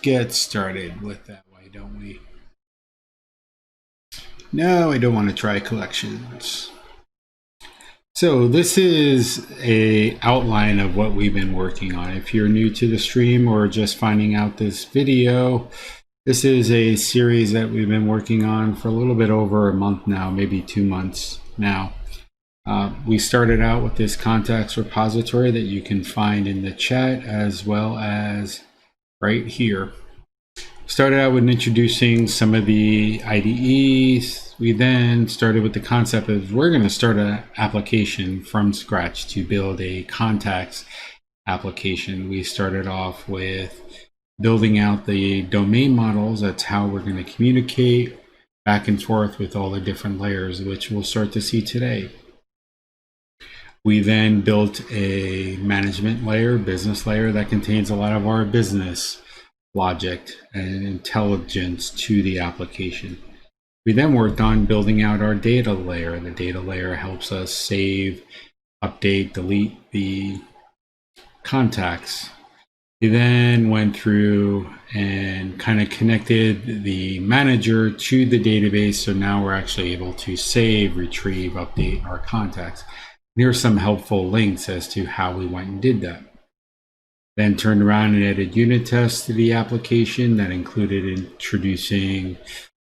get started with that. Why don't we? No, I don't want to try collections. So this is a outline of what we've been working on. If you're new to the stream or just finding out this video, this is a series that we've been working on for a little bit over a month now, maybe 2 months now. We started out with this contacts repository that you can find in the chat as well as right here. Started out with introducing some of the IDEs. We then started with the concept of we're going to start an application from scratch to build a contacts application. We started off with building out the domain models. That's how we're going to communicate back and forth with all the different layers, which we'll start to see today. We then built a management layer, business layer that contains a lot of our business logic and intelligence to the application. We then worked on building out our data layer. The data layer helps us save, update, delete the contacts. We then went through and kind of connected the manager to the database. So now we're actually able to save, retrieve, update our contacts. And here are some helpful links as to how we went and did that. Then turned around and added unit tests to the application that included introducing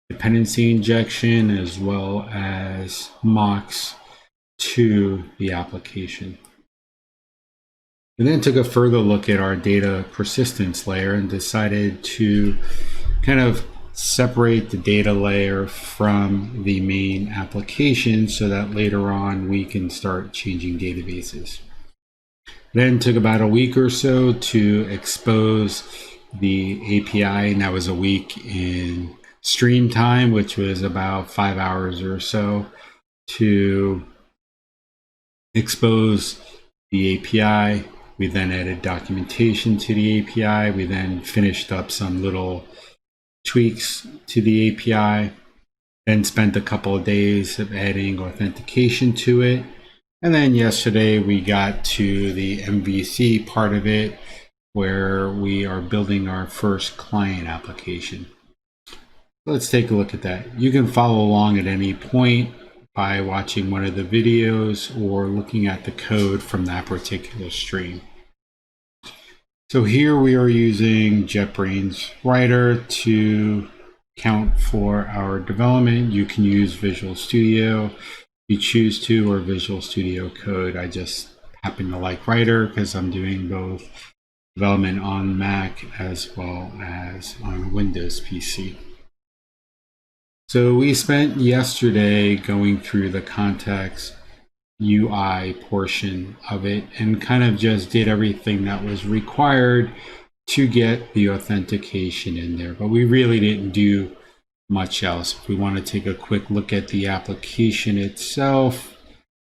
dependency injection as well as mocks to the application. We then took a further look at our data persistence layer and decided to kind of separate the data layer from the main application so that later on we can start changing databases. Then took about a week or so to expose the API, and that was a week in stream time, which was about 5 hours or so, to expose the API. We then added documentation to the API. We then finished up some little tweaks to the API, then spent a couple of days of adding authentication to it. And then yesterday we got to the MVC part of it where we are building our first client application. Let's take a look at that. You can follow along at any point by watching one of the videos or looking at the code from that particular stream. So here we are using JetBrains Writer to account for our development. You can use Visual Studio you choose to, or Visual Studio Code. I just happen to like Writer because I'm doing both development on Mac as well as on Windows PC. So we spent yesterday going through the contacts UI portion of it and kind of just did everything that was required to get the authentication in there, but we really didn't do much else. If we want to take a quick look at the application itself,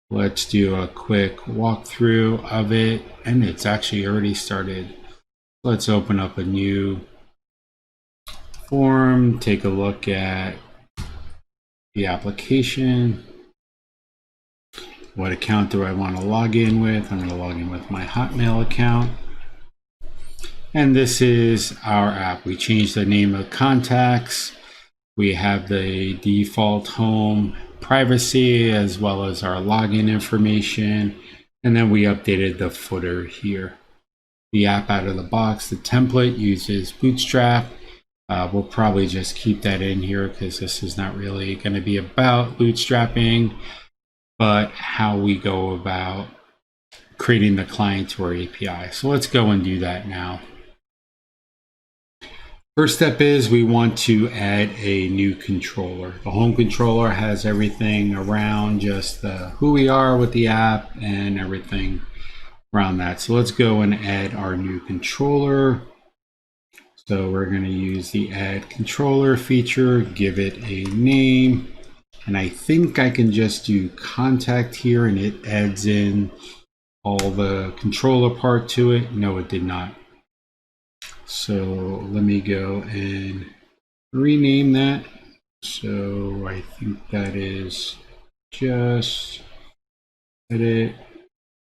let's do a quick walkthrough of it, and it's actually already started. Let's open up a new form, take a look at the application. What account do I want to log in with? I'm going to log in with my Hotmail account. And this is our app. We changed the name of contacts. We have the default home privacy as well as our login information. And then we updated the footer here. The app out of the box, the template uses Bootstrap. We'll probably just keep that in here because this is not really going to be about bootstrapping, but how we go about creating the client to our API. So let's go and do that now. First step is we want to add a new controller. The home controller has everything around just who we are with the app and everything around that. So let's go and add our new controller. So we're going to use the add controller feature, give it a name. And I think I can just do contact here and it adds in all the controller part to it. No, it did not. So let me go and rename that. So I think that is just edit,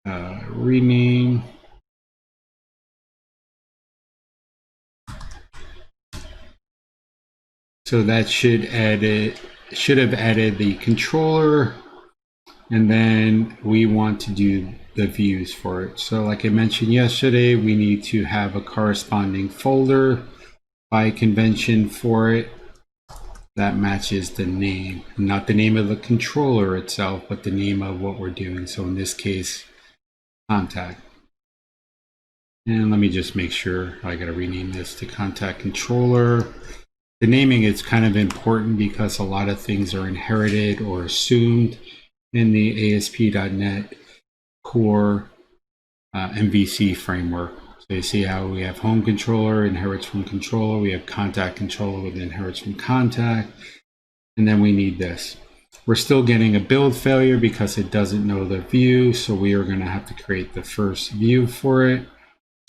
rename. So that should have added the controller, and then we want to do the views for it. So like I mentioned yesterday, we need to have a corresponding folder by convention for it that matches the name, not the name of the controller itself, but the name of what we're doing. So in this case, contact. And let me just make sure I got to rename this to contact controller. The naming is kind of important because a lot of things are inherited or assumed in the ASP.NET Core MVC framework. So you see how we have home controller inherits from controller, we have contact controller that inherits from contact, and then we need this. We're still getting a build failure because it doesn't know the view, so we are going to have to create the first view for it.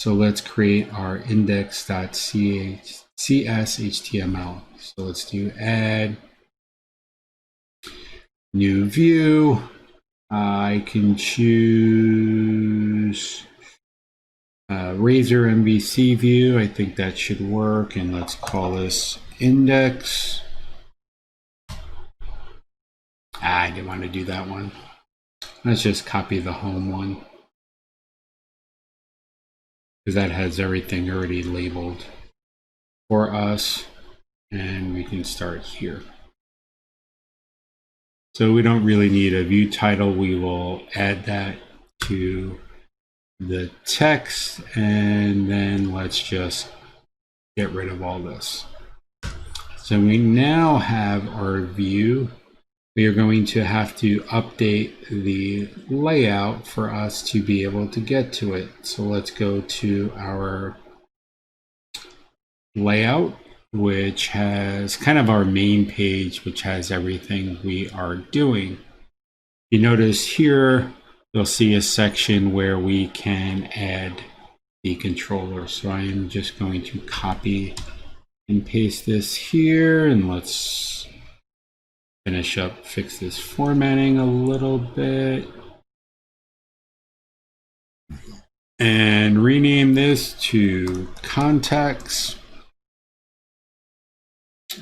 So let's create our index.cs HTML. So let's do add new view. I can choose Razor MVC view. I think that should work. And let's call this index. I didn't want to do that one. Let's just copy the home one, because that has everything already labeled for us. And we can start here. So we don't really need a view title. We will add that to the text, and then let's just get rid of all this. So we now have our view. We are going to have to update the layout for us to be able to get to it. So let's go to our layout, which has kind of our main page, which has everything we are doing. You notice here, you'll see a section where we can add the controller. So I am just going to copy and paste this here, and let's fix this formatting a little bit, and rename this to contacts.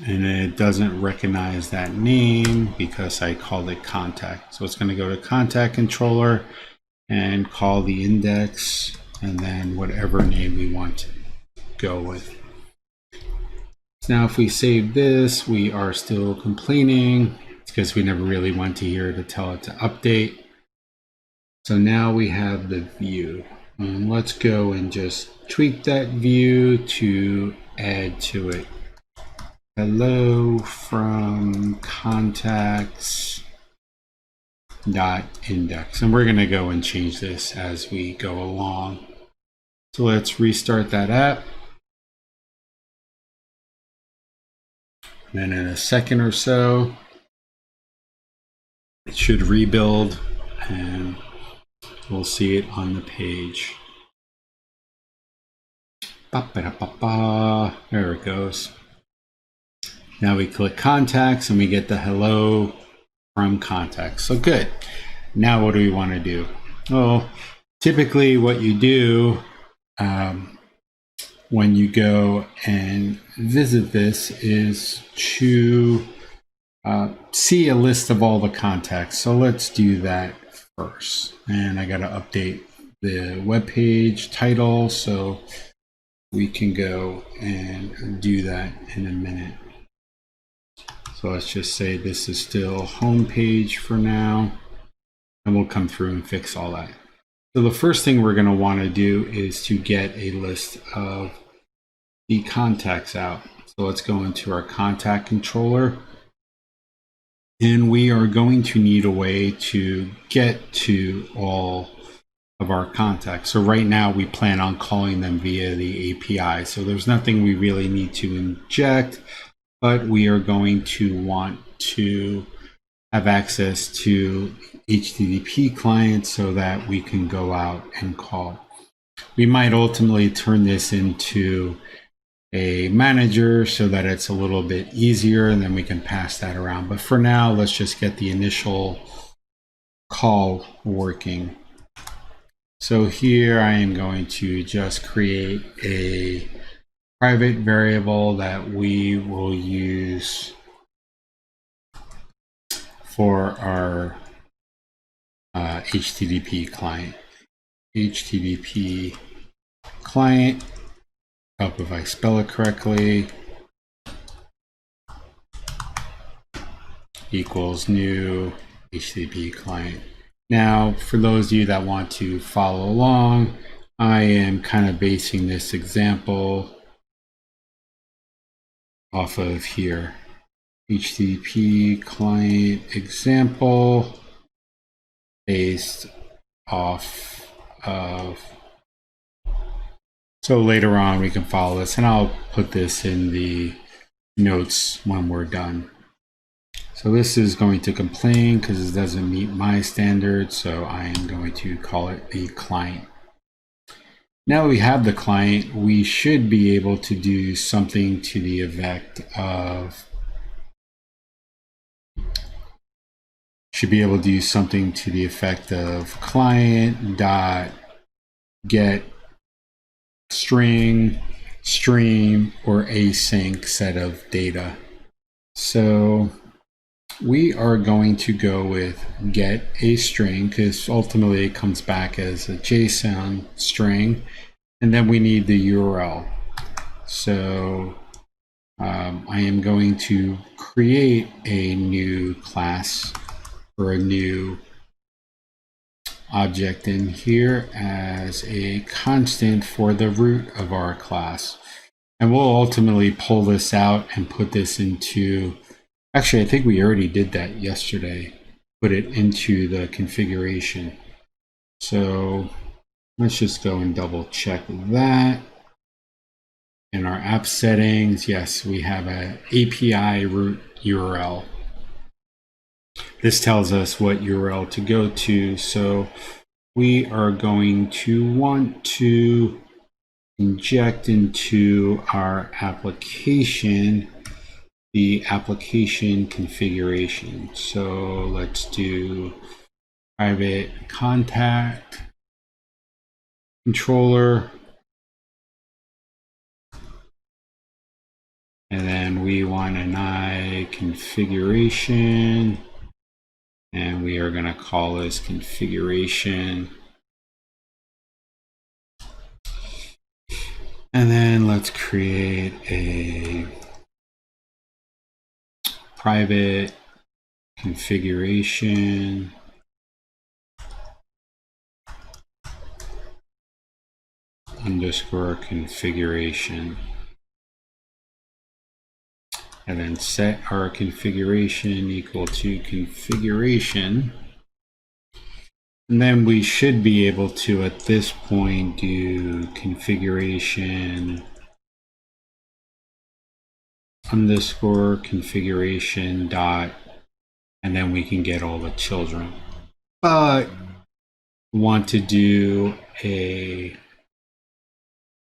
And it doesn't recognize that name because I called it contact. So it's going to go to contact controller and call the index, and then whatever name we want to go with. So now if we save this, we are still complaining. It's because we never really went to here to tell it to update. So now we have the view. And let's go and just tweak that view to add to it. Hello from contacts dot index, and we're going to go and change this as we go along. So let's restart that app, and in a second or so it should rebuild and we'll see it on the page. There it goes. Now we click contacts and we get the hello from contacts. So good. Now what do we want to do? Well, typically what you do when you go and visit this is to see a list of all the contacts. So let's do that first. And I got to update the web page title, so we can go and do that in a minute. So let's just say this is still home page for now, and we'll come through and fix all that. So the first thing we're going to want to do is to get a list of the contacts out. So let's go into our contact controller, and we are going to need a way to get to all of our contacts. So right now we plan on calling them via the API. So there's nothing we really need to inject, but we are going to want to have access to HTTP clients so that we can go out and call. We might ultimately turn this into a manager so that it's a little bit easier, and then we can pass that around. But for now, let's just get the initial call working. So here I am going to just create a private variable that we will use for our HTTP client. HTTP client, hope if I spell it correctly, equals new HTTP client. Now, for those of you that want to follow along, I am kind of basing this example off of here. HTTP client example based off of, so later on we can follow this, and I'll put this in the notes when we're done. So this is going to complain because it doesn't meet my standards, so I am going to call it the client. Now we have the client, we should be able to do something to the effect of, client dot get string, stream, or async set of data. So we are going to go with get a string because ultimately it comes back as a JSON string, and then we need the URL. So I am going to create a new class or a new object in here as a constant for the root of our class. And we'll ultimately pull this out and put this into, actually, I think we already did that yesterday, put it into the configuration. So let's just go and double check that. In our app settings, yes, we have an API root URL. This tells us what URL to go to. So we are going to want to inject into our application the application configuration. So let's do private contact controller. And then we want an I configuration. And we are going to call this configuration. And then let's create a private configuration underscore configuration. And then set our configuration equal to configuration. And then we should be able to, at this point, do configuration underscore configuration dot, and then we can get all the children. But want to do a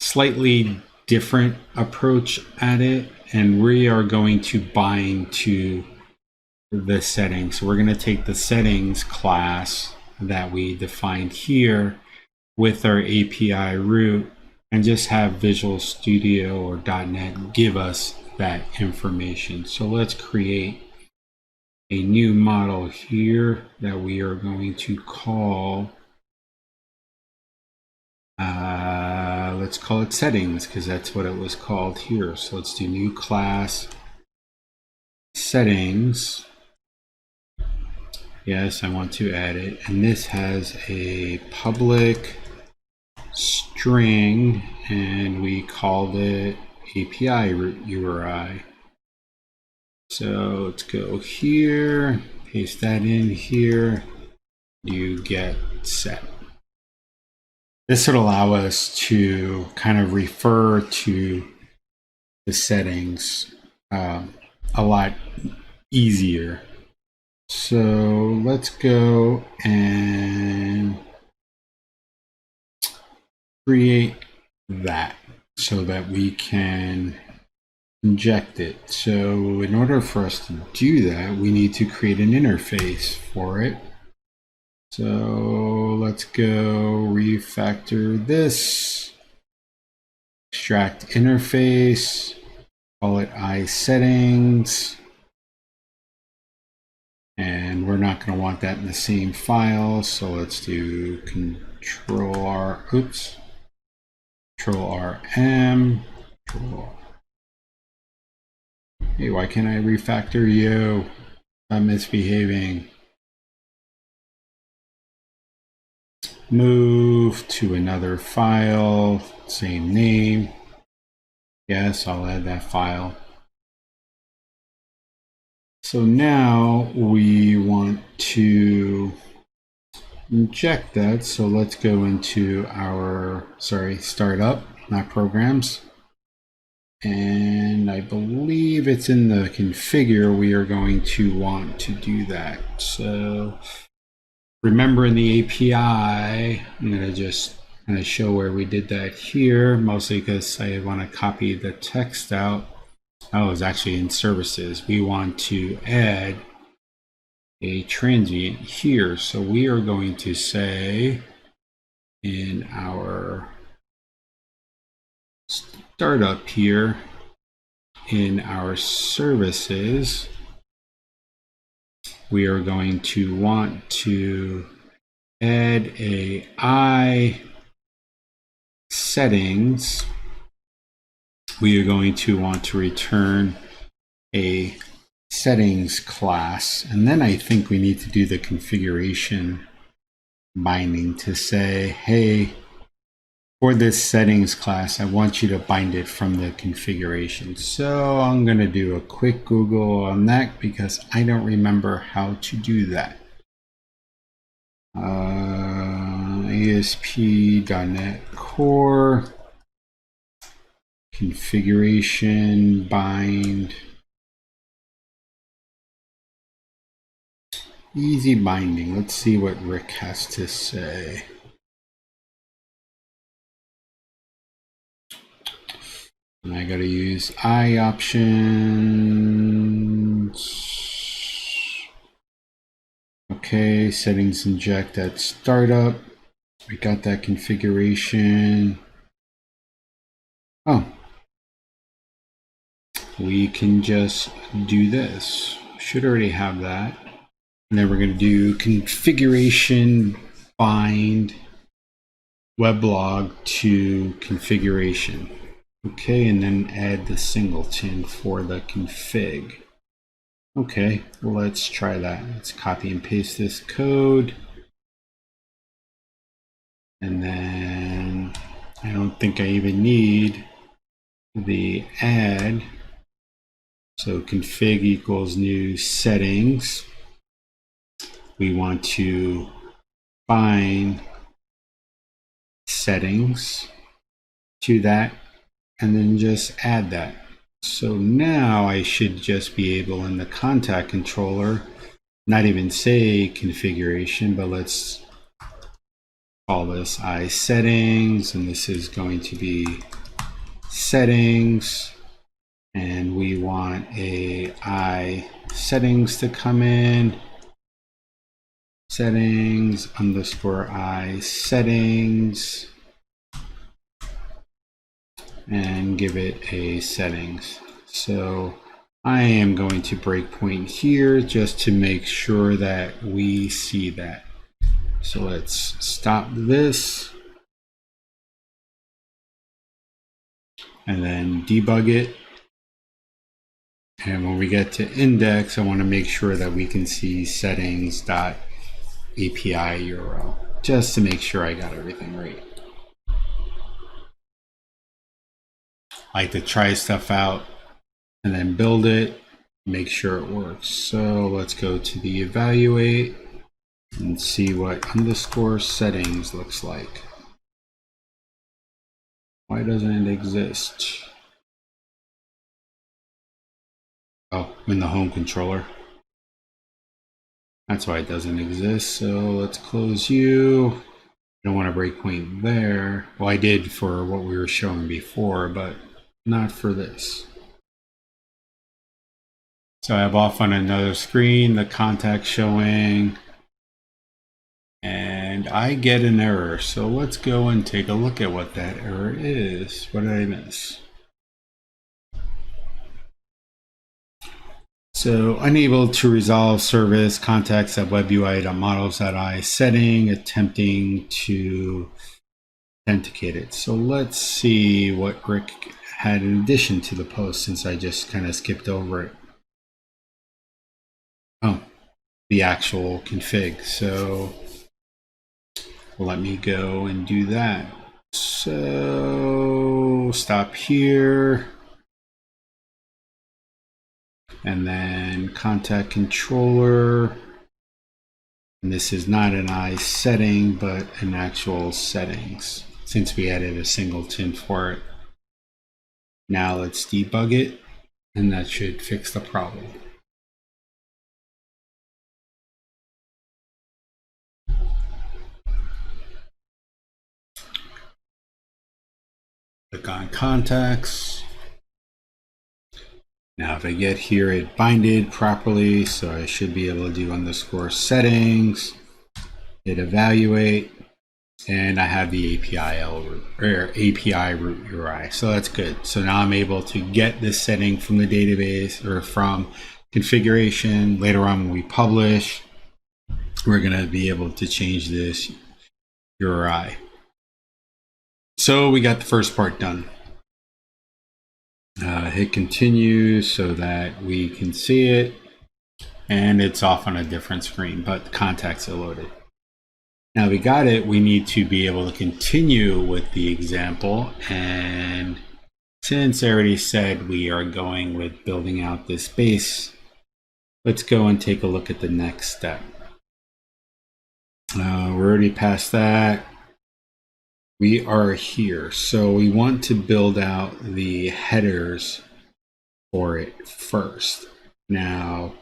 slightly different approach at it, and we are going to bind to the settings. So we're going to take the settings class that we defined here with our API root and just have Visual Studio or .NET give us that information. So let's create a new model here that we are going to call, let's call it settings because that's what it was called here. So let's do new class settings. Yes, I want to add it. And this has a public string and we called it API root URI. So let's go here, paste that in here, you get set. This would allow us to kind of refer to the settings a lot easier. So let's go and create that so that we can inject it. So in order for us to do that, we need to create an interface for it. So let's go refactor this. extract interface, call it iSettings. And we're not going to want that in the same file, so let's do Control RM, Control R. Hey, why can't I refactor you? I'm misbehaving. Move to another file, same name. Yes, I'll add that file. So now we want to inject that. So let's go into our, startup, not programs. And I believe it's in the configure we are going to want to do that. So remember in the API, I'm going to just kind of show where we did that here, mostly because I want to copy the text out. Oh, it's actually in services. We want to add a transient here. So we are going to say in our startup here, in our services, we are going to want to add a I settings. We are going to want to return a settings class. And then I think we need to do the configuration binding to say, hey, for this settings class, I want you to bind it from the configuration. So I'm going to do a quick Google on that because I don't remember how to do that. ASP.NET Core configuration bind, easy binding. Let's see what Rick has to say. And I got to use I options. Okay, settings inject at startup. We got that configuration. Oh, we can just do this. Should already have that. And then we're going to do configuration bind weblog to configuration. Okay, and then add the singleton for the config. Okay, let's try that. Let's copy and paste this code. And then I don't think I even need the add. So config equals new settings. We want to bind settings to that and then just add that. So now I should just be able in the contact controller, not even say configuration, but let's call this I settings, and this is going to be settings, and we want a I settings to come in, settings underscore I settings, and give it a settings. So I am going to breakpoint here just to make sure that we see that. So let's stop this and then debug it. And when we get to index, I want to make sure that we can see settings.api URL just to make sure I got everything right. I like to try stuff out and then build it, make sure it works. So let's go to the evaluate and see what underscore settings looks like. Why doesn't it exist? Oh, in the home controller. That's why it doesn't exist. So let's close you. I don't want to breakpoint there. Well, I did for what we were showing before, but not for this. So I have off on another screen the contact showing, and I get an error. So let's go and take a look at what that error is. What did I miss? So unable to resolve service context at webui.models.i setting, attempting to authenticate it. So let's see what Rick had in addition to the post, since I just kind of skipped over it. Oh, the actual config. So let me go and do that. So stop here. And then contact controller. And this is not an I setting, but an actual settings, since we added a singleton for it. Now let's debug it, and that should fix the problem. Click on contacts. Now if I get here, it binded properly, so I should be able to do underscore settings, hit evaluate, and I have the API root URI. So that's good. So now I'm able to get this setting from the database or from configuration. Later on when we publish, we're going to be able to change this URI. So we got the first part done. Hit continue so that we can see it, and it's off on a different screen, but the contacts are loaded. Now we got it, we need to be able to continue with the example, and since I already said we are going with building out this base, let's go and take a look at the next step. We're already past that. We are here, so we want to build out the headers for it first. Now,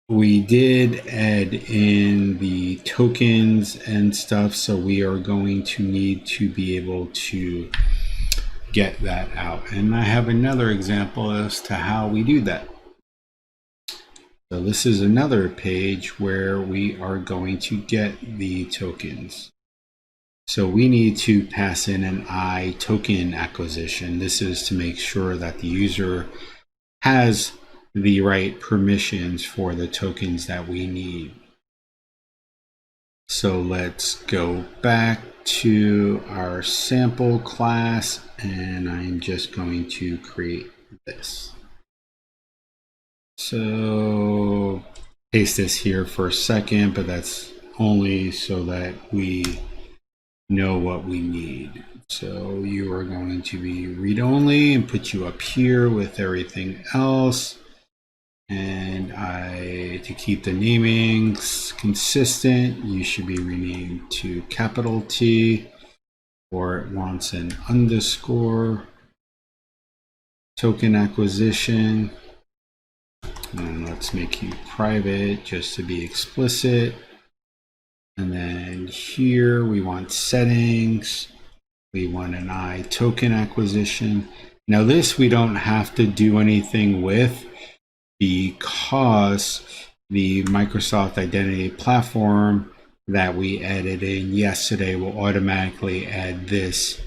we did add in the tokens and stuff, so we are going to need to be able to get that out. And I have another example as to how we do that. So this is another page where we are going to get the tokens. So we need to pass in an I token acquisition. This is to make sure that the user has the right permissions for the tokens that we need. So let's go back to our sample class, and I'm just going to create this. So paste this here for a second, but that's only so that we know what we need. So you are going to be read only and put you up here with everything else. And to keep the namings consistent, you should be renamed to capital T, or it wants an underscore token acquisition. And let's make you private just to be explicit. And then here we want settings. We want an I token acquisition. Now this we don't have to do anything with, because the Microsoft Identity Platform that we added in yesterday will automatically add this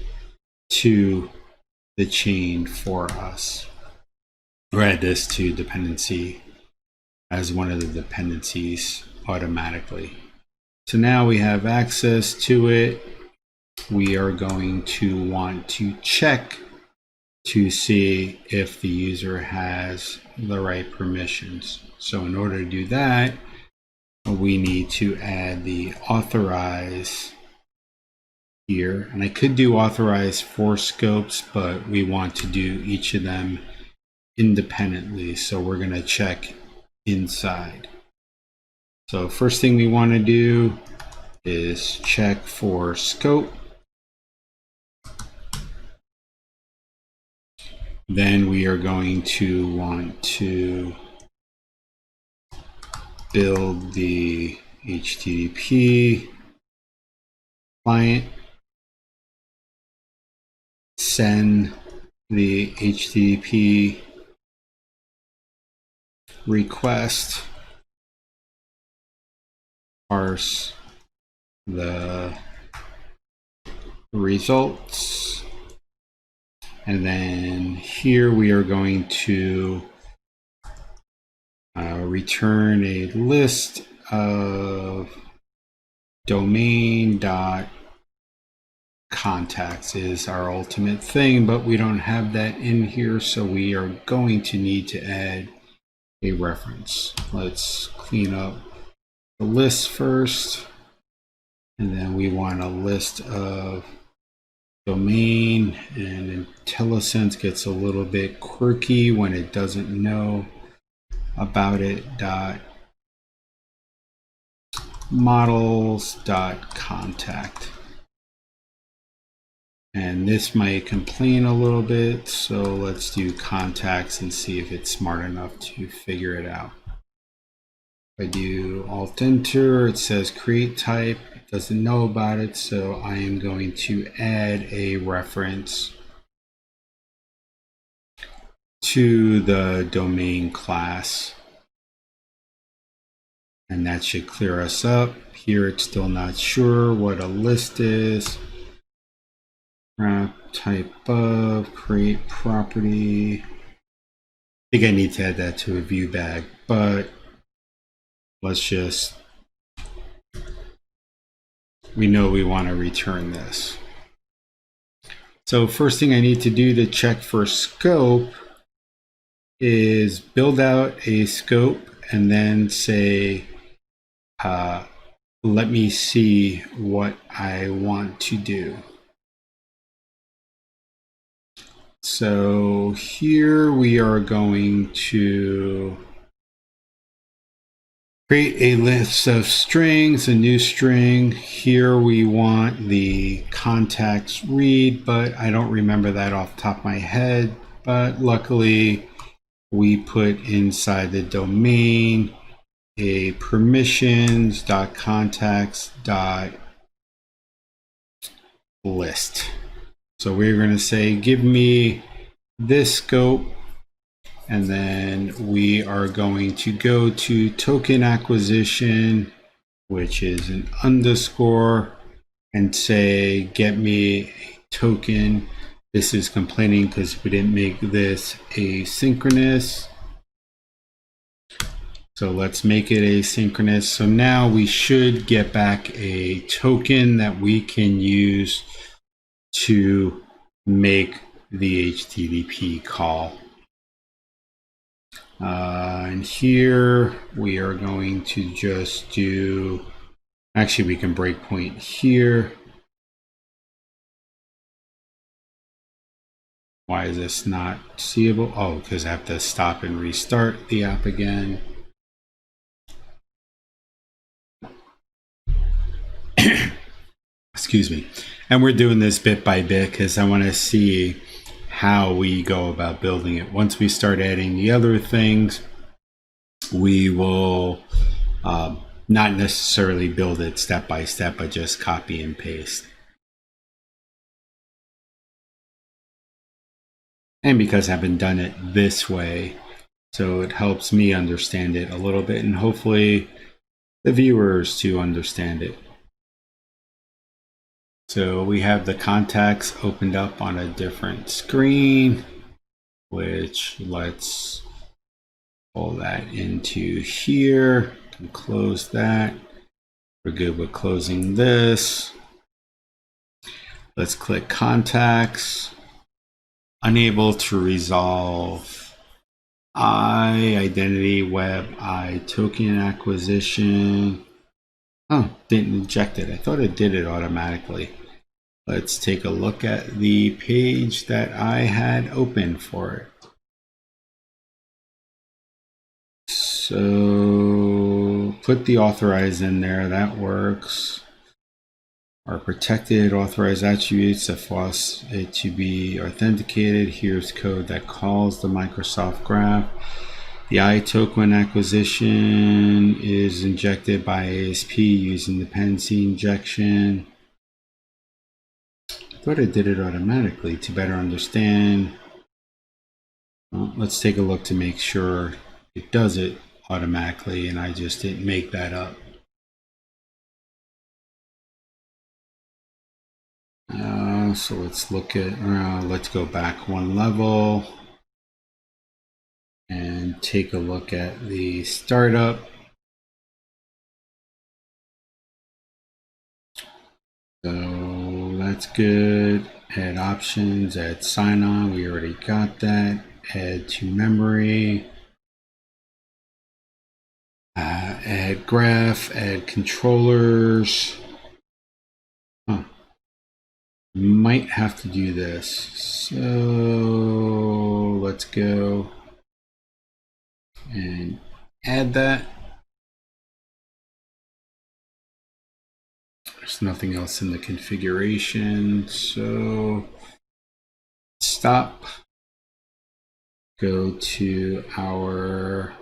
to the chain for us, or add this to dependency as one of the dependencies automatically. So now we have access to it. We are going to want to check to see if the user has the right permissions. So in order to do that, we need to add the authorize here. And I could do authorize for scopes, but we want to do each of them independently. So we're going to check inside. So first thing we want to do is check for scope. Then we are going to want to build the HTTP client, send the HTTP request, parse the results. And then here we are going to return a list of domain.contacts is our ultimate thing, but we don't have that in here, so we are going to need to add a reference. Let's clean up the list first, and then we want a list of domain, and IntelliSense gets a little bit quirky when it doesn't know about it. Models.contact, and this might complain a little bit, so let's do contacts and see if it's smart enough to figure it out. If I do Alt Enter, it says create type. It doesn't know about it, so I am going to add a reference to the domain class, and that should clear us up. Here it's still not sure what a list is. Wrap type of, create property. I think I need to add that to a view bag, but let's just, we know we want to return this. So first thing I need to do to check for scope is build out a scope and then say, let me see what I want to do. So here we are going to create a list of strings, a new string. Here we want the contacts read, but I don't remember that off the top of my head. But luckily we put inside the domain a permissions.contacts.list. So we're going to say, give me this scope, and then we are going to go to token acquisition, which is an underscore, and say, get me a token. This is complaining because we didn't make this asynchronous. So let's make it asynchronous. So now we should get back a token that we can use to make the HTTP call. And here we are going to just do, actually we can breakpoint here. Why is this not seeable? Oh, because I have to stop and restart the app again. Excuse me. And we're doing this bit by bit because I want to see how we go about building it. Once we start adding the other things, we will not necessarily build it step by step, but just copy and paste. And because I haven't done it this way, so it helps me understand it a little bit, and hopefully the viewers to understand it. So we have the contacts opened up on a different screen, which let's pull that into here and close that. We're good with closing this. Let's click contacts. Unable to resolve identity web token acquisition. Oh, didn't inject it. I thought it did it automatically. Let's take a look at the page that I had open for it. So put the authorize in there, that works. Our protected authorized attributes that force it to be authenticated. Here's code that calls the Microsoft Graph. The iToken acquisition is injected by ASP using dependency injection. I thought it did it automatically to better understand. Well, let's take a look to make sure it does it automatically and I just didn't make that up. So let's look at, let's go back one level and take a look at the startup. So that's good. Add options, add sign on, we already got that. Add to memory. Add graph, add controllers. Huh. Might have to do this. So let's go and add that. There's nothing else in the configuration. So stop. Go to our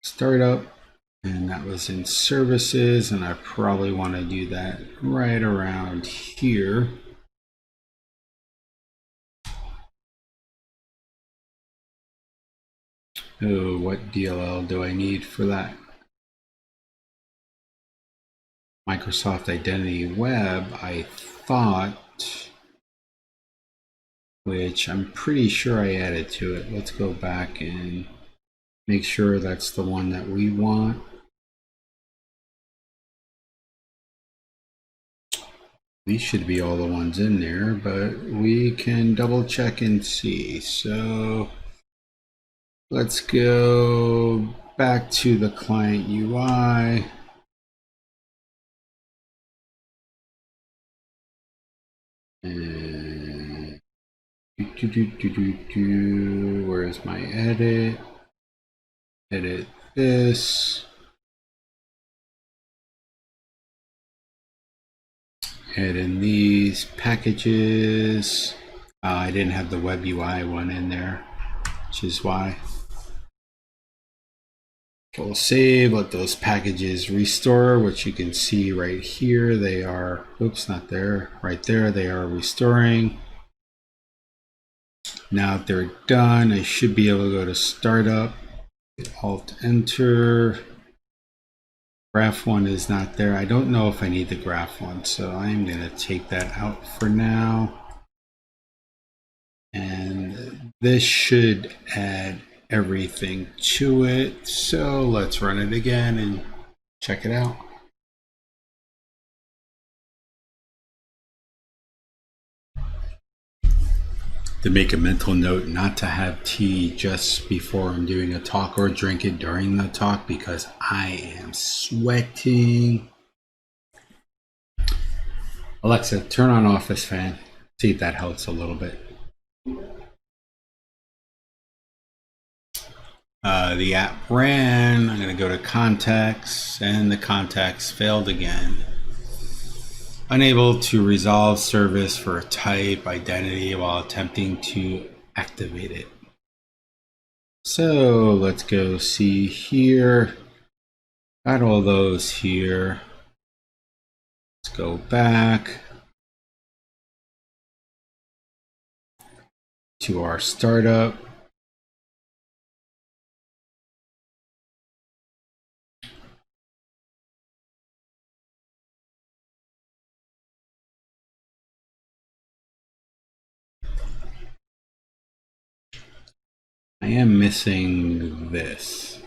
startup, and that was in services, and I probably want to do that right around here. Oh, what DLL do I need for that? Microsoft Identity Web, I thought, which I'm pretty sure I added to it. Let's go back and make sure that's the one that we want. These should be all the ones in there, but we can double check and see. So let's go back to the client UI. And where's my edit? Edit this. Add in these packages. I didn't have the web UI one in there, which is why. We'll save, let those packages restore, which you can see right here. They are, oops, not there, right there. They are restoring. Now that they're done, I should be able to go to startup, Alt Enter. Graph one is not there. I don't know if I need the graph one, so I'm going to take that out for now. And this should add everything to it. So let's run it again and check it out. To make a mental note not to have tea just before I'm doing a talk or drink it during the talk because I am sweating. Alexa, turn on Office Fan. See if that helps a little bit. The app ran. I'm going to go to contacts, and the contacts failed again. Unable to resolve service for a type identity while attempting to activate it. So let's go see here. Got all those here. Let's go back to our startup. I am missing this.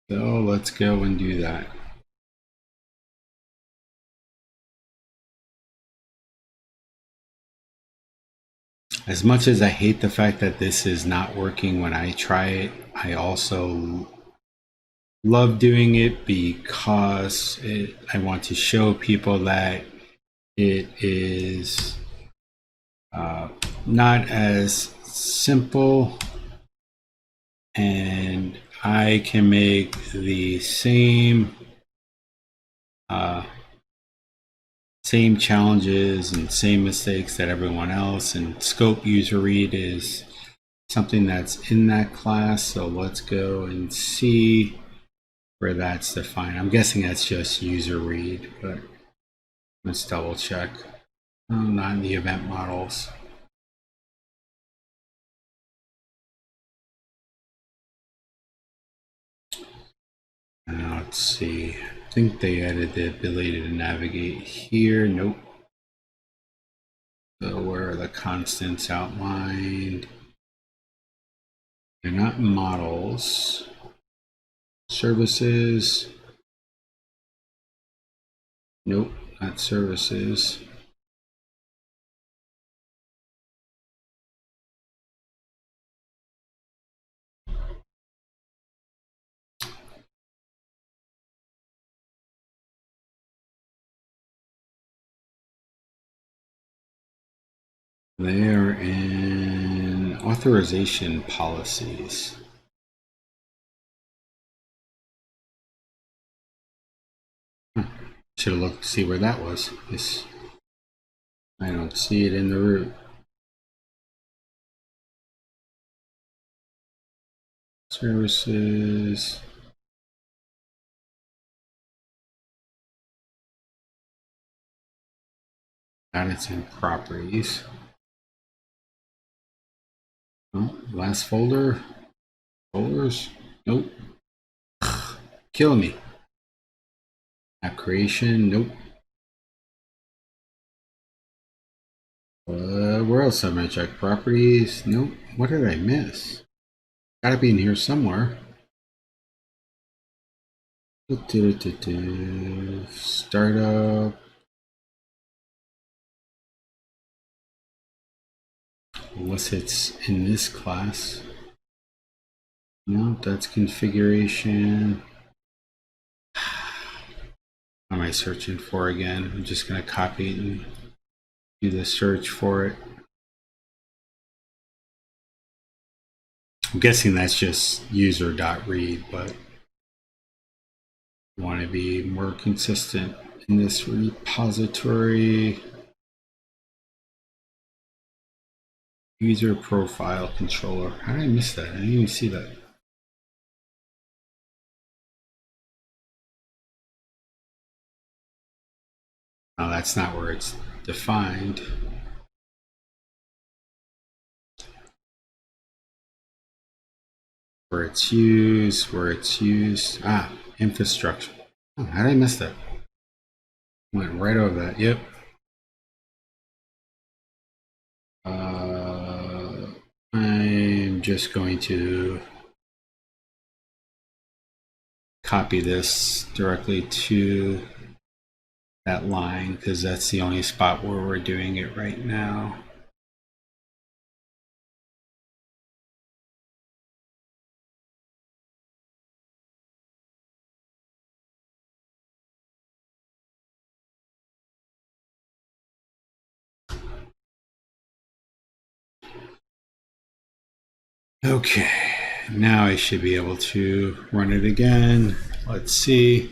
So let's go and do that. As much as I hate the fact that this is not working when I try it, I also love doing it because I want to show people that it is not as simple, and I can make the same challenges and same mistakes that everyone else. And scope user read is something that's in that class. So let's go and see where that's defined. I'm guessing that's just user read, but let's double check. Not in the event models. Let's see. think they added the ability to navigate here. Nope. So where are the constants outlined? They're not models. Services. Nope, not services. They're in authorization policies. Should have looked to see where that was. Yes. I don't see it in the root. Services. That it's in properties. Oh, last folder. Folders. Nope. Killing me. App creation. Nope. Where else am I check? Properties. Nope. What did I miss? Gotta be in here somewhere. Startup. Unless it's in this class. No, that's configuration. What am I searching for again? I'm just going to copy it and do the search for it. I'm guessing that's just user.read, but I want to be more consistent in this repository. User profile controller. How did I miss that? I didn't even see that. No, that's not where it's defined. Where it's used, Ah, infrastructure. Oh, how did I miss that? Went right over that. Yep. I'm just going to copy this directly to that line because that's the only spot where we're doing it right now. Okay, now I should be able to run it again. Let's see.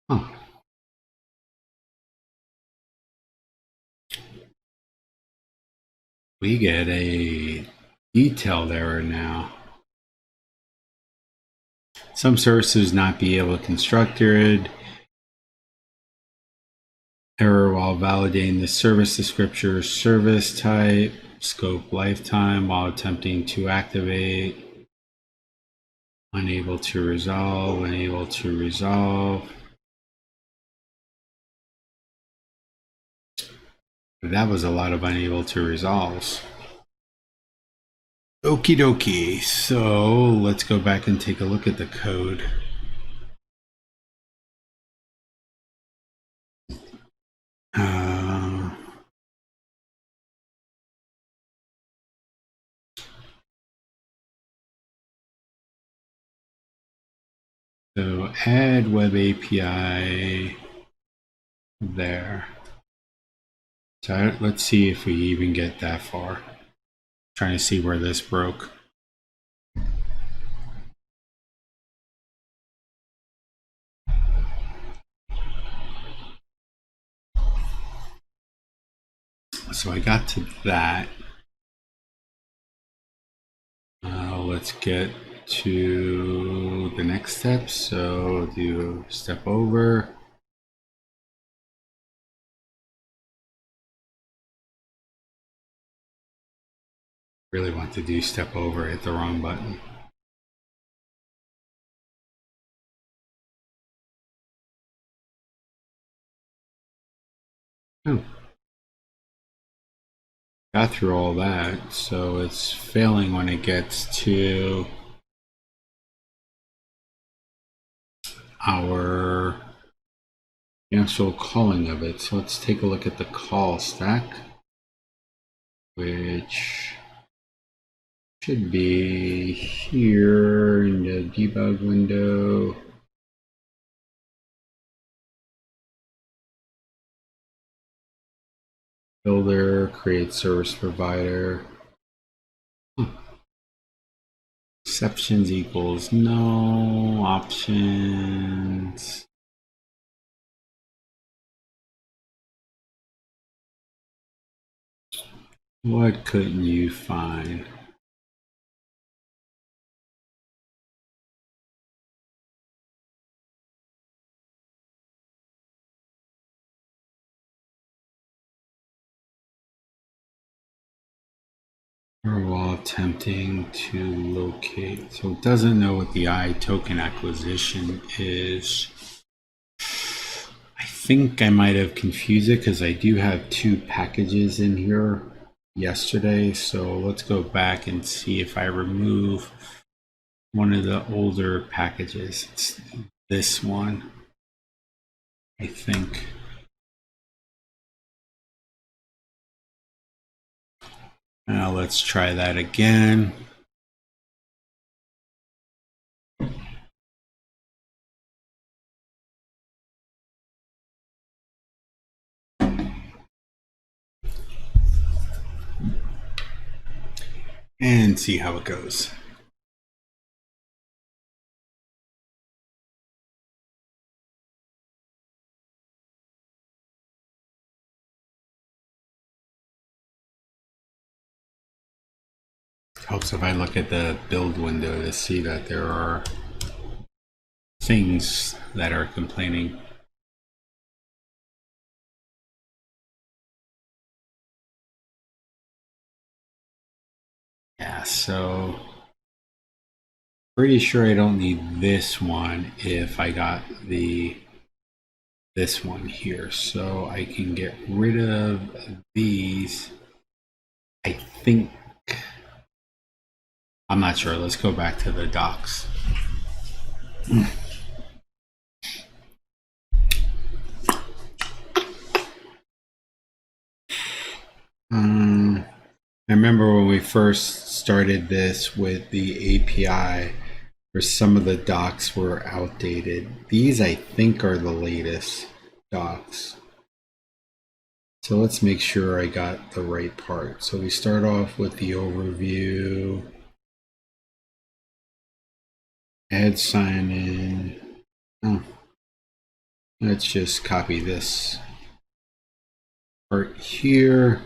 Huh. We get a detailed error now. Some services not be able to construct grid. Error while validating the service descriptor, service type, scope lifetime while attempting to activate. Unable to resolve, unable to resolve. That was a lot of unable to resolves. Okie dokie. So let's go back and take a look at the code. So add web API there. So let's see if we even get that far. Trying to see where this broke. So I got to that. Let's get to the next step. So do step over. Really want to do step over, hit the wrong button. Oh. Got through all that, so it's failing when it gets to our actual calling of it. So let's take a look at the call stack, which should be here in the debug window. Builder, create service provider. Exceptions equals no, options. What couldn't you find? While attempting to locate. So it doesn't know what the I token acquisition is. I think I might have confused it because I do have two packages in here yesterday. So let's go back and see if I remove one of the older packages. It's this one, I think. Now let's try that again. And see how it goes. Helps if I look at the build window to see that there are things that are complaining. Yeah, so pretty sure I don't need this one if I got this one here. So I can get rid of these. I think, I'm not sure. Let's go back to the docs. I remember when we first started this with the API, where some of the docs were outdated. These, I think, are the latest docs. So let's make sure I got the right part. So we start off with the overview. Add sign in. Oh, let's just copy this part here.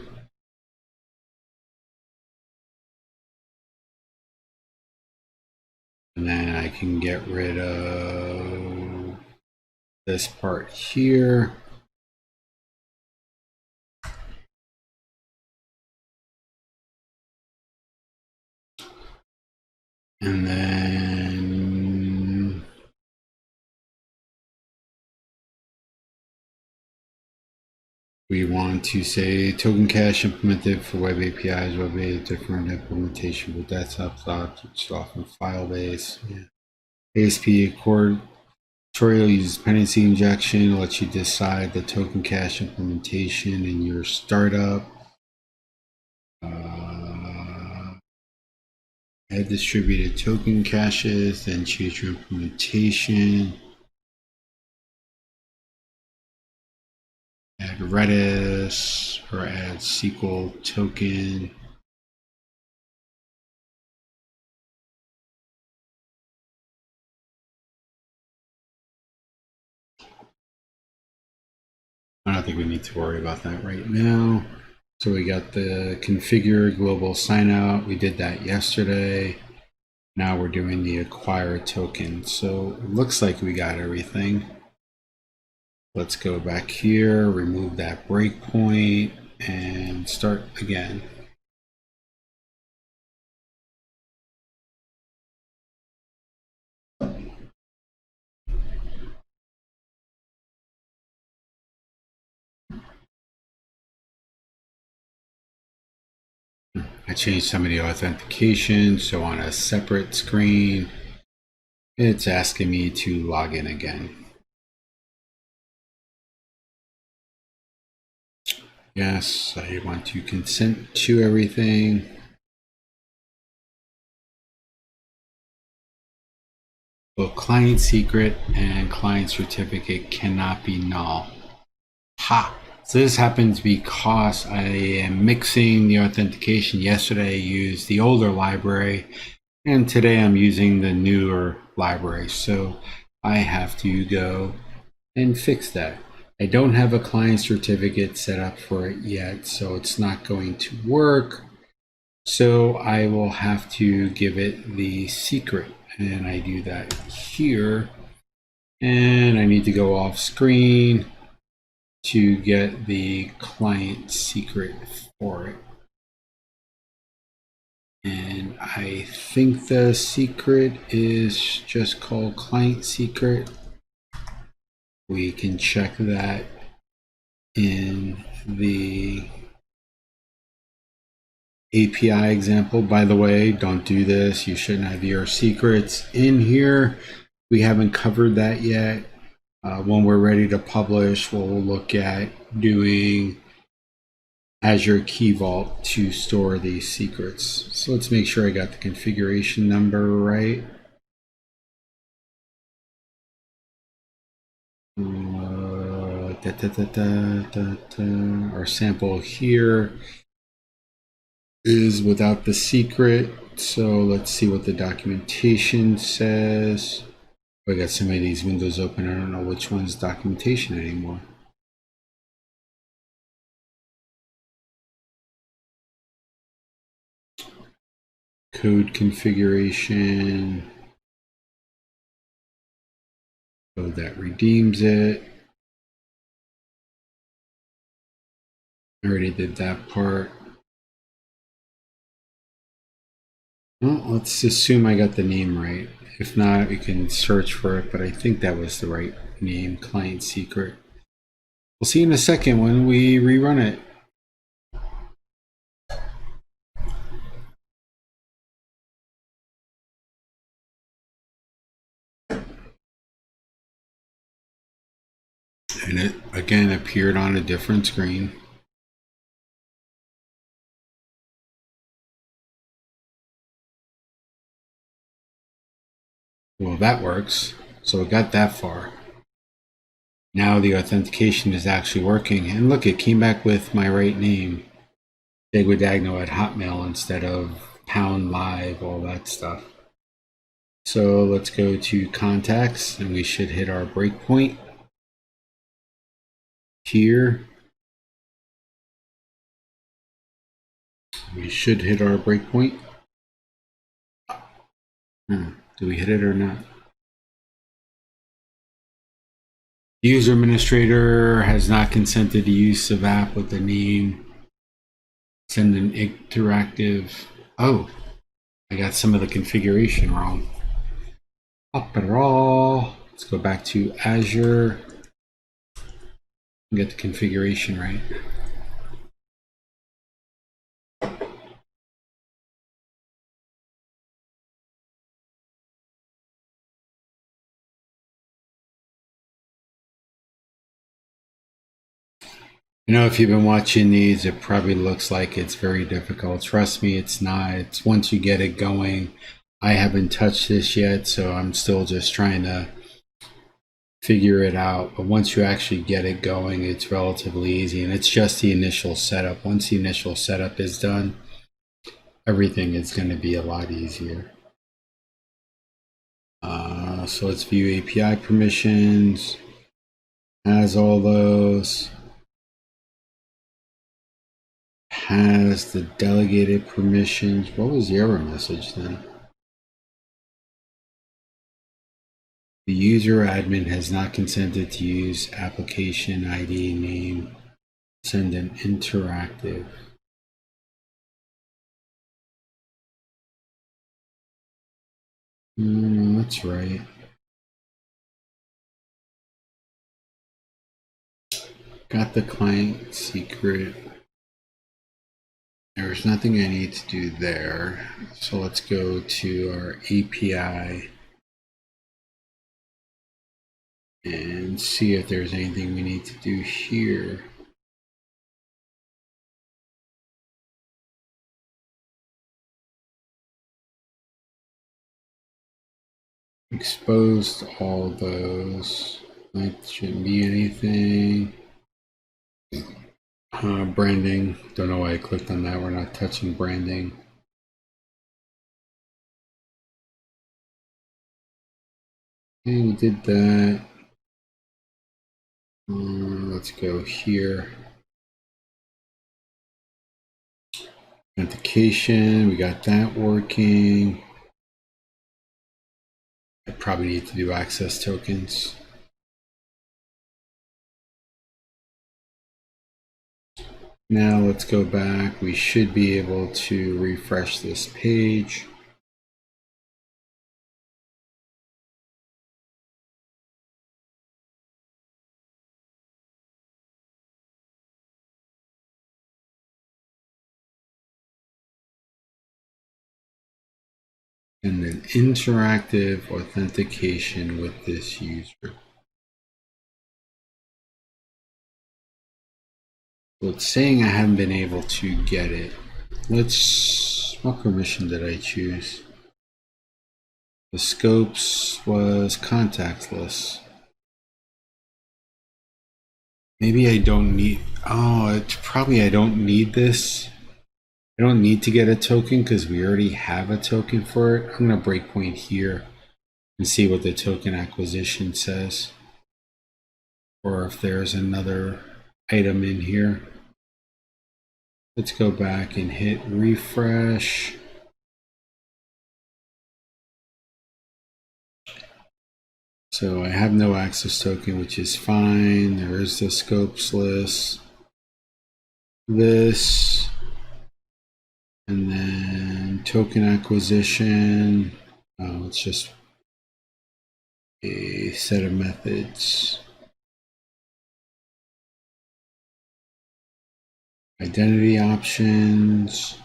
And then I can get rid of this part here. And then we want to say token cache implemented for web APIs, web API, different implementation with desktop objects, often file based. Yeah. ASP Core tutorial uses dependency injection, lets you decide the token cache implementation in your startup. Add distributed token caches, then choose your implementation. Add Redis or add SQL token. I don't think we need to worry about that right now. So we got the configure global sign out. We did that yesterday. Now we're doing the acquire token. So it looks like we got everything. Let's go back here, remove that breakpoint, and start again. I changed some of the authentication, so on a separate screen, it's asking me to log in again. Yes, I want to consent to everything. Both client secret and client certificate cannot be null. Ha! So this happens because I am mixing the authentication. Yesterday I used the older library, and today I'm using the newer library. So I have to go and fix that. I don't have a client certificate set up for it yet, so it's not going to work. So I will have to give it the secret, and I do that here. And I need to go off screen to get the client secret for it. And I think the secret is just called client secret. We can check that in the API example. By the way, don't do this. You shouldn't have your secrets in here. We haven't covered that yet. When we're ready to publish, we'll look at doing Azure Key Vault to store these secrets. So let's make sure I got the configuration number right. Our sample here is without the secret. So let's see what the documentation says. I got so many of these windows open, I don't know which one's documentation anymore. Code configuration. Code that redeems it. I already did that part. Well, let's assume I got the name right. If not, we can search for it, but I think that was the right name, client secret. We'll see in a second when we rerun it. And it again appeared on a different screen. Well, that works. So it got that far. Now the authentication is actually working. And look, it came back with my right name. Deguadagno at Hotmail instead of #live, all that stuff. So let's go to contacts and we should hit our breakpoint here. We should hit our breakpoint. Do we hit it or not? The user administrator has not consented to use of app with the name. Send an interactive. Oh, I got some of the configuration wrong. Let's go back to Azure and get the configuration right. You know, if you've been watching these, it probably looks like it's very difficult. Trust me, it's not. It's once you get it going. I haven't touched this yet, so I'm still just trying to figure it out. But once you actually get it going, it's relatively easy. And it's just the initial setup. Once the initial setup is done, everything is going to be a lot easier. So let's view API permissions. Has all those. Has the delegated permissions. What was the error message then? The user admin has not consented to use application ID name. Send an interactive. That's right. Got the client secret. There's nothing I need to do there. So let's go to our API and see if there's anything we need to do here. Exposed all those. That shouldn't be anything. Branding. Don't know why I clicked on that. We're not touching branding. Okay, we did that. Let's go here. Authentication. We got that working. I probably need to do access tokens. Now let's go back. We should be able to refresh this page. And then interactive authentication with this user. Well, it's saying I haven't been able to get it. What permission did I choose? The scopes was contactless. Maybe I don't need, it's probably I don't need this. I don't need to get a token because we already have a token for it. I'm going to breakpoint here and see what the token acquisition says. Or if there's another item in here. Let's go back and hit refresh. So I have no access token, which is fine. There is the scopes list. This. And then token acquisition. It's just a set of methods. Identity options.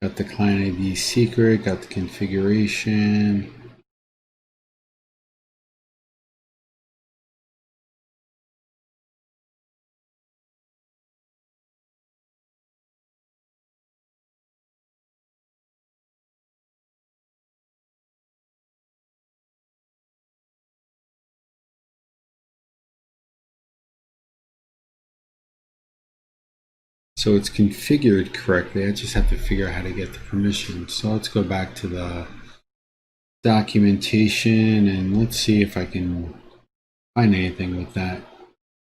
Got the client ID secret, got the configuration. So it's configured correctly. I just have to figure out how to get the permission. So let's go back to the documentation and let's see if I can find anything with that.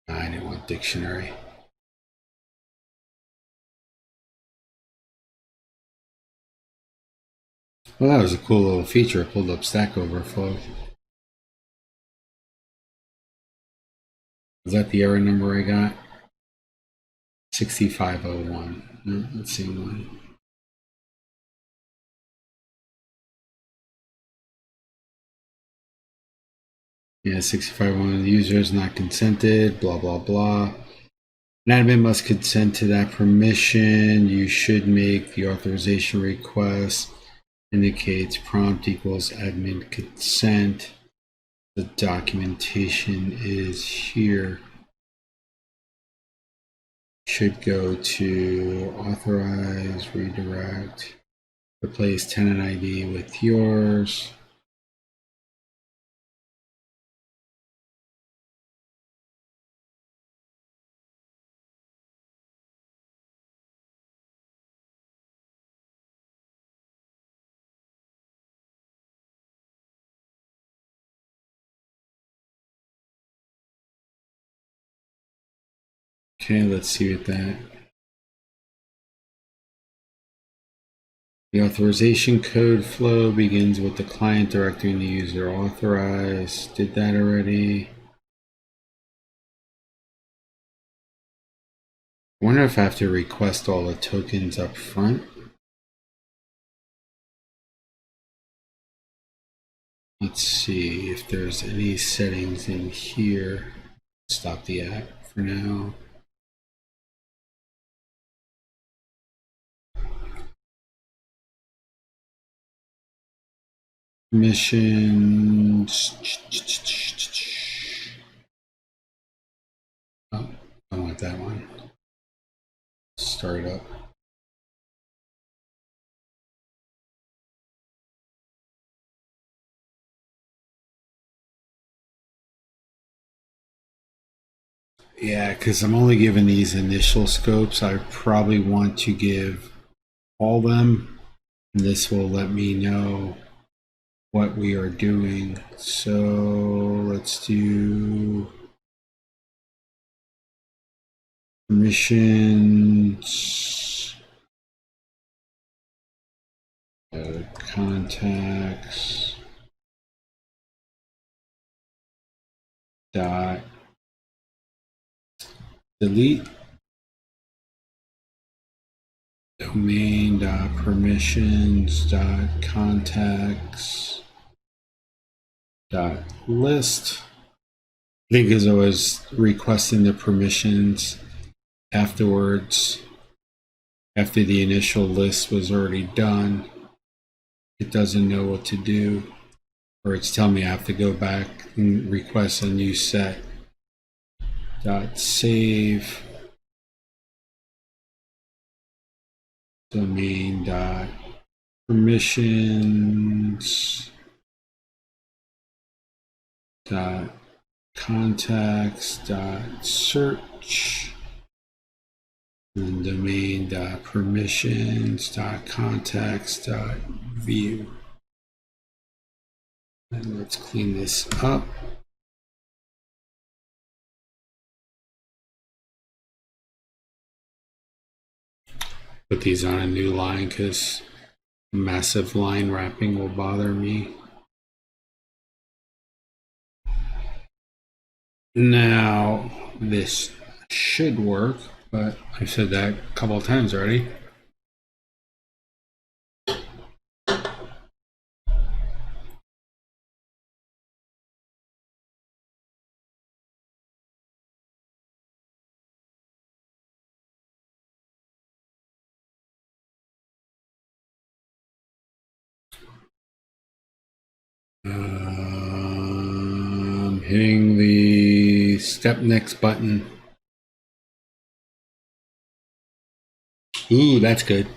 I didn't want dictionary. Well, that was a cool little feature. I pulled up Stack Overflow. Is that the error number I got? 6501. No, let's see one. Yeah, 6501. The user is not consented, blah, blah, blah. An admin must consent to that permission. You should make the authorization request. Indicates prompt equals admin consent. The documentation is here. Should go to authorize, redirect, replace tenant ID with yours. Okay, let's see what that. The authorization code flow begins with the client directing the user authorize. Did that already. I wonder if I have to request all the tokens up front. Let's see if there's any settings in here. Stop the app for now. Missions. Oh, I want that one. Start up. Yeah, because I'm only given these initial scopes. I probably want to give all them. And this will let me know what we are doing. So let's do permissions, contacts, dot delete domain dot permissions dot contacts dot list. I think as I was requesting the permissions afterwards, after the initial list was already done, it doesn't know what to do, or it's telling me I have to go back and request a new set. Dot save domain dot permissions dot contacts dot search and domain dot permissions dot contacts dot view. And let's clean this up. Put these on a new line because massive line wrapping will bother me. Now this should work, but I've said that a couple of times already. Hitting the step next button. Ooh, that's good.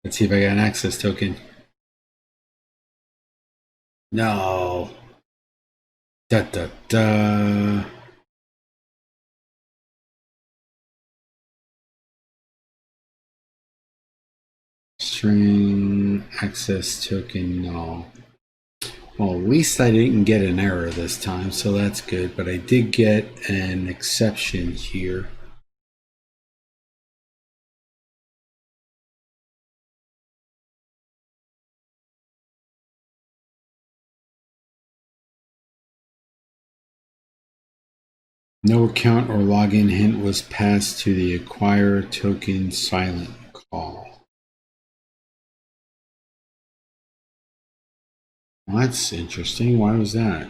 Let's see if I got an access token. No. Da da da. String access token, no. Well, at least I didn't get an error this time, so that's good. But I did get an exception here. No account or login hint was passed to the acquire token silent call. Well, that's interesting. Why was that?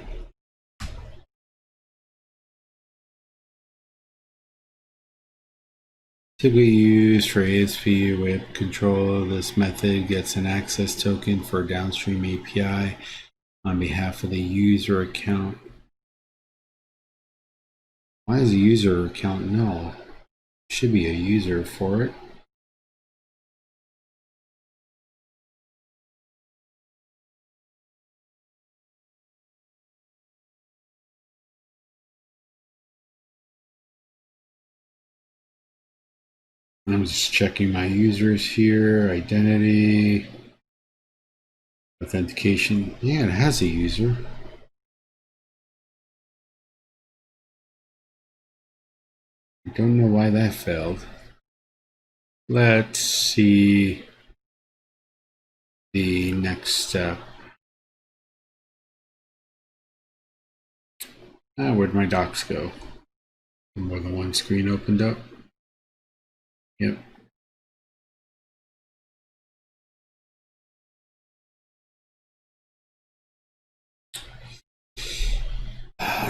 Typically used for ASP with control. This method gets an access token for a downstream API on behalf of the user account. Why is the user account null? Should be a user for it. I'm just checking my users here. Identity, authentication. Yeah, it has a user. I don't know why that failed. Let's see. the next step. Where'd my docs go? More than one screen opened up. Yep.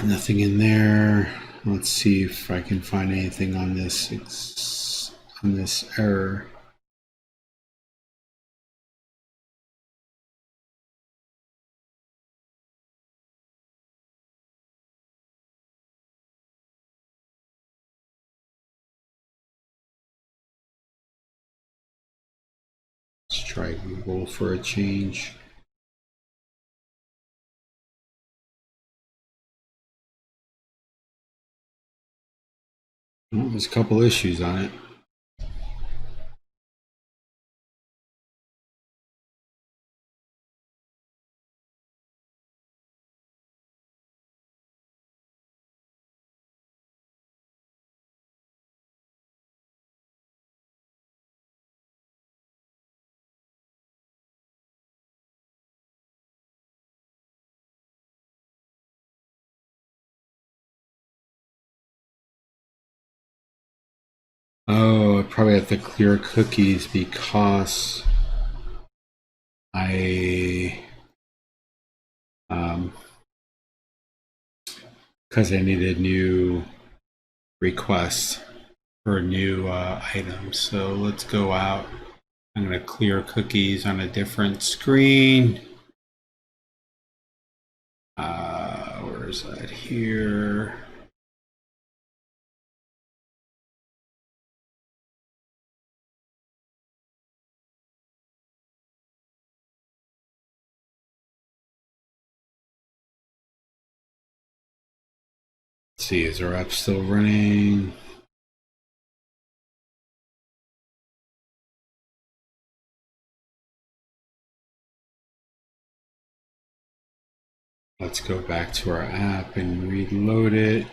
Nothing in there. Let's see if I can find anything on this error. Let's try Google for a change. Well, there's a couple issues on it. Oh, I probably have to clear cookies because because I needed new requests for new items. So let's go out. I'm going to clear cookies on a different screen. Where is that? Here. Let's see, is our app still running? Let's go back to our app and reload it.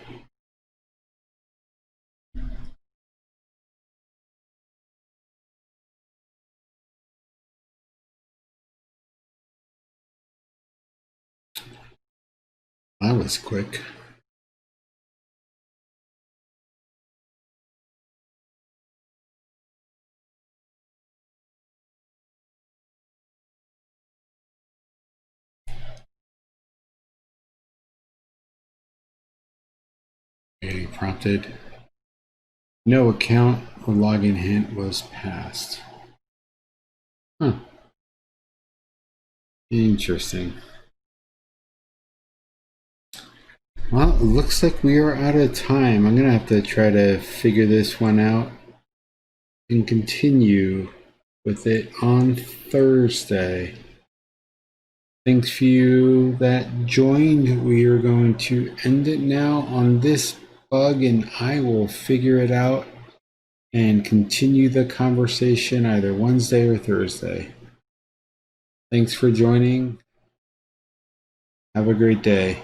That was quick. Getting prompted. No account or login hint was passed. Huh. Interesting. Well, it looks like we are out of time. I'm going to have to try to figure this one out and continue with it on Thursday. Thanks for you that joined. We are going to end it now on this bug, and I will figure it out and continue the conversation either Wednesday or Thursday. Thanks for joining. Have a great day.